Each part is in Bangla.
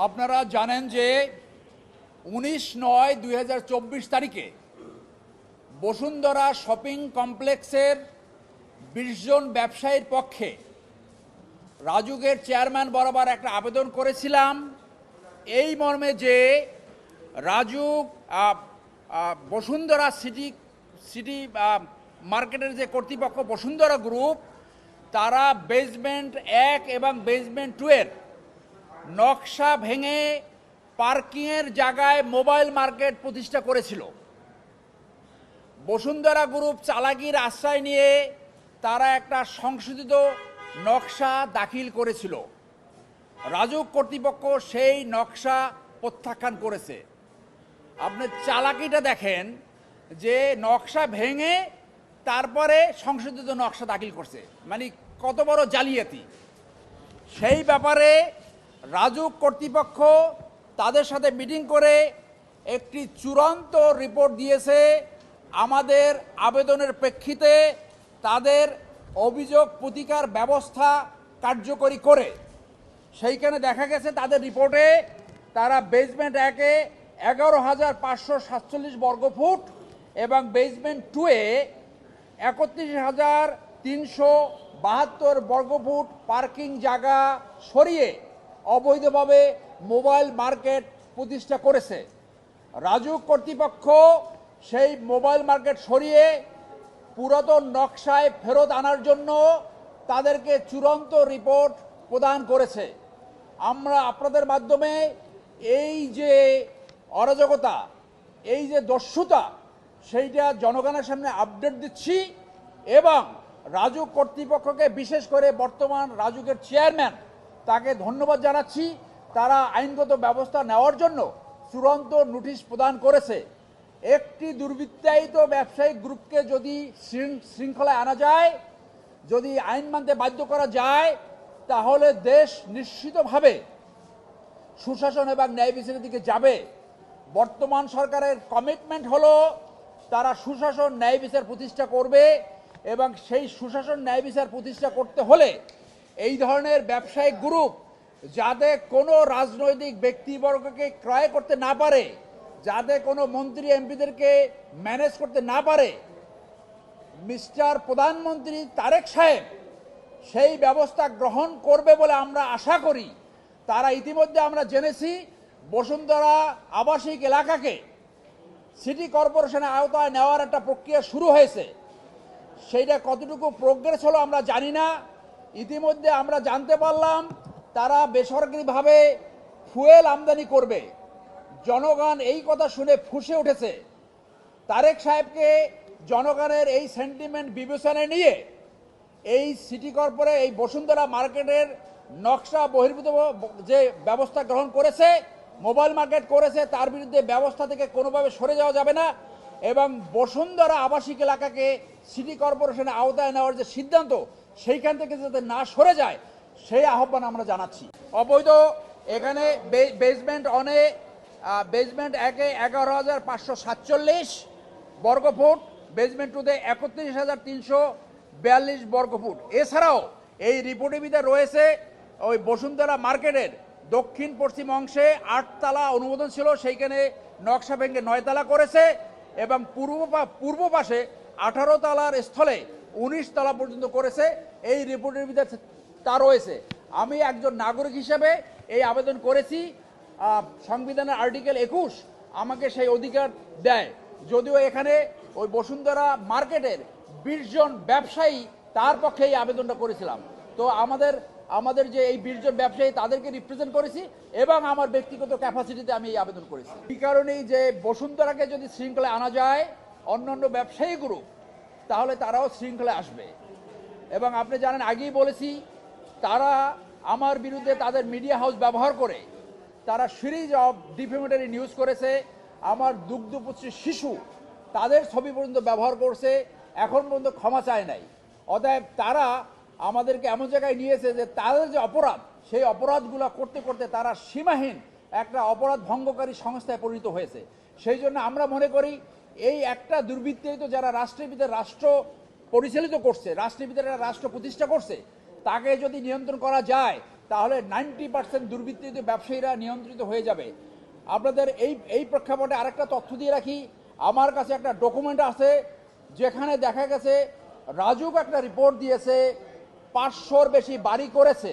আপনারা জানেন যে 19/9/2024 তারিখে বসুন্ধরা শপিং কমপ্লেক্সের 20 জন ব্যবসায়ীর পক্ষে রাজুকের চেয়ারম্যান বরাবর একটা আবেদন করেছিলাম এই মর্মে যে রাজুক বসুন্ধরা সিটি মার্কেটের যে কর্তৃপক্ষ বসুন্ধরা গ্রুপ তারা বেসমেন্ট 1 এবং বেসমেন্ট 2 এর নকশা ভেঙে পার্কিংয়ের জায়গায় মোবাইল মার্কেট প্রতিষ্ঠা করেছিল। বসুন্ধরা গ্রুপ চালাকির আশ্রয় নিয়ে তারা একটা সংশোধিত নকশা দাখিল করেছিল। রাজুক কর্তৃপক্ষ সেই নকশা প্রত্যাখ্যান করেছে। আপনি চালাকিটা দেখেন যে নকশা ভেঙে তারপরে সংশোধিত নকশা দাখিল করছে, মানে কত বড় জালিয়াতি। সেই ব্যাপারে রাজুক কর্তৃপক্ষ তাদের সাথে মিটিং করে একটি চূড়ান্ত রিপোর্ট দিয়েছে। আমাদের আবেদনের প্রেক্ষিতে তাদের অভিযোগ প্রতিকার ব্যবস্থা কার্যকরী করে সেইখানে দেখা গেছে তাদের রিপোর্টে তারা বেসমেন্ট 1-এ 11,547 বর্গফুট এবং বেসমেন্ট 2-এ 31,372 বর্গফুট পার্কিং জায়গা সরিয়ে অবৈধভাবে মোবাইল মার্কেট প্রতিষ্ঠা করেছে। রাজুক কর্তৃপক্ষ সেই মোবাইল মার্কেট সরিয়ে পুরাতন নকশায় ফেরত আনার জন্য তাদেরকে চূড়ান্ত রিপোর্ট প্রদান করেছে। আমরা আপনাদের মাধ্যমে এই যে অরাজকতা, এই যে দস্যুতা, সেইটা জনগণের সামনে আপডেট দিচ্ছি এবং রাজুক কর্তৃপক্ষকে বিশেষ করে বর্তমান রাজুকের চেয়ারম্যান তাকে ধন্যবাদ জানাচ্ছি। তারা আইনগত ব্যবস্থা নেওয়ার জন্য চূড়ান্ত নোটিশ প্রদান করেছে। একটি দুর্বৃত্তায়িত ব্যবসায়িক গ্রুপকে যদি শৃঙ্খলায় আনা যায়, যদি আইন মানতে বাধ্য করা যায়, তাহলে দেশ নিশ্চিতভাবে সুশাসন এবং ন্যায় বিচারের দিকে যাবে। বর্তমান সরকারের কমিটমেন্ট হলো তারা সুশাসন ন্যায় বিচার প্রতিষ্ঠা করবে এবং সেই সুশাসন ন্যায় বিচার প্রতিষ্ঠা করতে হলে এই ধরনের ব্যবসায়িক গ্রুপ যাতে কোনো রাজনৈতিক ব্যক্তিবর্গকে ক্রয় করতে না পারে, যাতে কোনো মন্ত্রী এমপিদেরকে ম্যানেজ করতে না পারে, মিস্টার প্রধানমন্ত্রী তারেক সাহেব সেই ব্যবস্থা গ্রহণ করবে বলে আমরা আশা করি। তারা ইতিমধ্যে আমরা জেনেছি বসুন্ধরা আবাসিক এলাকাকে সিটি কর্পোরেশনের আওতায় নেওয়ার একটা প্রক্রিয়া শুরু হয়েছে। সেইটা কতটুকু প্রোগ্রেস হলো আমরা জানি না। ইতিমধ্যে আমরা জানতে পারলাম তারা বেসরকারিভাবে ফুয়েল আমদানি করবে। জনগণ এই কথা শুনে ফুঁসে উঠেছে। তারেক সাহেবকে জনগণের এই সেন্টিমেন্ট বিবেচনায় নিয়ে এই সিটি কর্পোরেশন এই বসুন্ধরা মার্কেটের নকশা বহির্ভূত যে ব্যবস্থা গ্রহণ করেছে, মোবাইল মার্কেট করেছে, তার বিরুদ্ধে ব্যবস্থা থেকে কোনোভাবে সরে যাওয়া যাবে না এবং বসুন্ধরা আবাসিক এলাকাকে সিটি কর্পোরেশনের আওতায় নেওয়ার যে সিদ্ধান্ত সেইখান থেকে যাতে না সরে যায় সেই আহ্বান আমরা জানাচ্ছি। অবৈধ এখানে বেসমেন্ট 1-এ 11,547 বর্গফুট, বেসমেন্ট 2-তে 31,342 বর্গফুট। এছাড়াও এই রিপোর্টের ভিতরে রয়েছে ওই বসুন্ধরা মার্কেটের দক্ষিণ পশ্চিম অংশে 8 তলা অনুমোদন ছিল, সেইখানে নকশা ভেঙে 9 তলা করেছে এবং পূর্ব পাশে 18 তলার স্থলে 19 তলা পর্যন্ত করেছে। এই রিপোর্টের ভিতরে তা রয়েছে। আমি একজন নাগরিক হিসেবে এই আবেদন করেছি। সংবিধানের আর্টিকেল 21 আমাকে সেই অধিকার দেয়। যদিও এখানে ওই বসুন্ধরা মার্কেটের 20 জন ব্যবসায়ী তার পক্ষে এই আবেদনটা করেছিলাম। তো আমাদের যে এই 20 জন ব্যবসায়ী তাদেরকে রিপ্রেজেন্ট করেছি এবং আমার ব্যক্তিগত ক্যাপাসিটিতে আমি এই আবেদন করেছি। এই কারণেই যে বসুন্ধরাকে যদি শৃঙ্খলায় আনা যায় অন্যান্য ব্যবসায়ী গ্রুপ, তাহলে তারাও শৃঙ্খলায় আসবে। এবং আপনি জানেন, আগেই বলেছি, তারা আমার বিরুদ্ধে তাদের মিডিয়া হাউস ব্যবহার করে তারা সিরিজ অফ ডিফেমেটরি নিউজ করেছে। আমার দুগ্ধপুত্রী শিশু তাদের ছবি পর্যন্ত ব্যবহার করছে, এখন পর্যন্ত ক্ষমা চায় নাই। অতএব তারা আমাদেরকে এমন জায়গায় নিয়েছে যে তাদের যে অপরাধ, সেই অপরাধগুলো করতে করতে তারা সীমাহীন একটা অপরাধ ভঙ্গকারী সংস্থায় পরিণত হয়েছে। সেই জন্য আমরা মনে করি এই একটা দুর্বৃত্তায়িত যারা রাষ্ট্রের ভিতরে রাষ্ট্র পরিচালিত করছে, রাষ্ট্রের ভিতরে রাষ্ট্র প্রতিষ্ঠা করছে, তাকে যদি নিয়ন্ত্রণ করা যায় তাহলে 90% দুর্বৃত্তিত ব্যবসায়ীরা নিয়ন্ত্রিত হয়ে যাবে। আপনাদের এই প্রেক্ষাপটে আরেকটা তথ্য দিয়ে রাখি, আমার কাছে একটা ডকুমেন্ট আছে যেখানে দেখা গেছে রাজুক একটা রিপোর্ট দিয়েছে 500-র বেশি বাড়ি করেছে,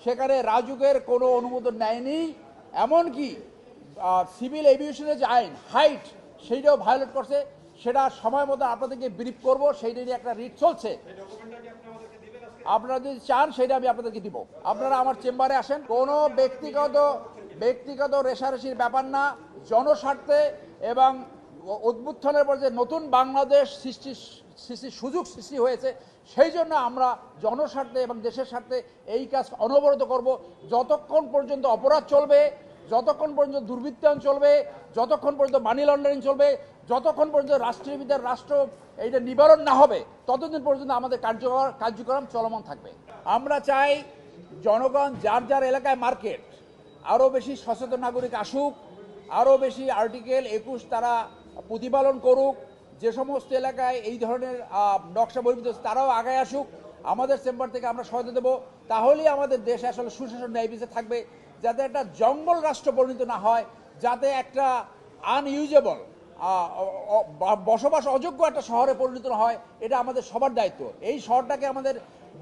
সেখানে রাজুকের কোনো অনুমোদন নেয়নি, এমনকি সিভিল এভিয়েশনের যে আইন হাইট সেইটাও ভায়োলেট করছে। সেটা সময় মতো আপনাদেরকে ব্রিফ করবো, সেইটা নিয়ে একটা রিট চলছে। আপনারা যদি চান সেটা আমি আপনাদেরকে দিব। আপনারা আমার চেম্বারে আসেন, কোনো ব্যক্তিগত রেশারেশির ব্যাপার না, জনস্বার্থে এবং উদ্বুত্থানের পর যে নতুন বাংলাদেশ সৃষ্টির সুযোগ সৃষ্টি হয়েছে, সেই জন্য আমরা জনস্বার্থে এবং দেশের স্বার্থে এই কাজ অনবরত করব। যতক্ষণ পর্যন্ত অপরাধ চলবে, যতক্ষণ পর্যন্ত দুর্বৃত্তায়ন চলবে, যতক্ষণ পর্যন্ত মানি লন্ডারিং চলবে, যতক্ষণ পর্যন্ত রাষ্ট্র এইটা নিবারণ না হবে, ততদিন পর্যন্ত আমাদের কার্যক্রম চলমান থাকবে। আমরা চাই জনগণ যার যার এলাকায় মার্কেট, আরও বেশি সচেতন নাগরিক আসুক, আরও বেশি আর্টিকেল 21 তারা প্রতিপালন করুক। যে সমস্ত এলাকায় এই ধরনের নকশা বহির্ভূত তারাও আগায় আসুক, আমাদের চেম্বার থেকে আমরা সহায়তা দেবো। তাহলেই আমাদের দেশে আসলে সুশাসন ন্যায় বিচার থাকবে, যাতে একটা জঙ্গল রাষ্ট্র পরিণত না হয়, যাতে একটা আনইউজেবল বসবাস অযোগ্য একটা শহরে পরিণত হয়। এটা আমাদের সবার দায়িত্ব। এই শহরটাকে আমাদের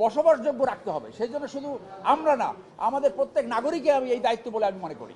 বসবাসযোগ্য রাখতে হবে। সেই জন্য শুধু আমরা না, আমাদের প্রত্যেক নাগরিককে আমি এই দায়িত্ব বলে আমি মনে করি।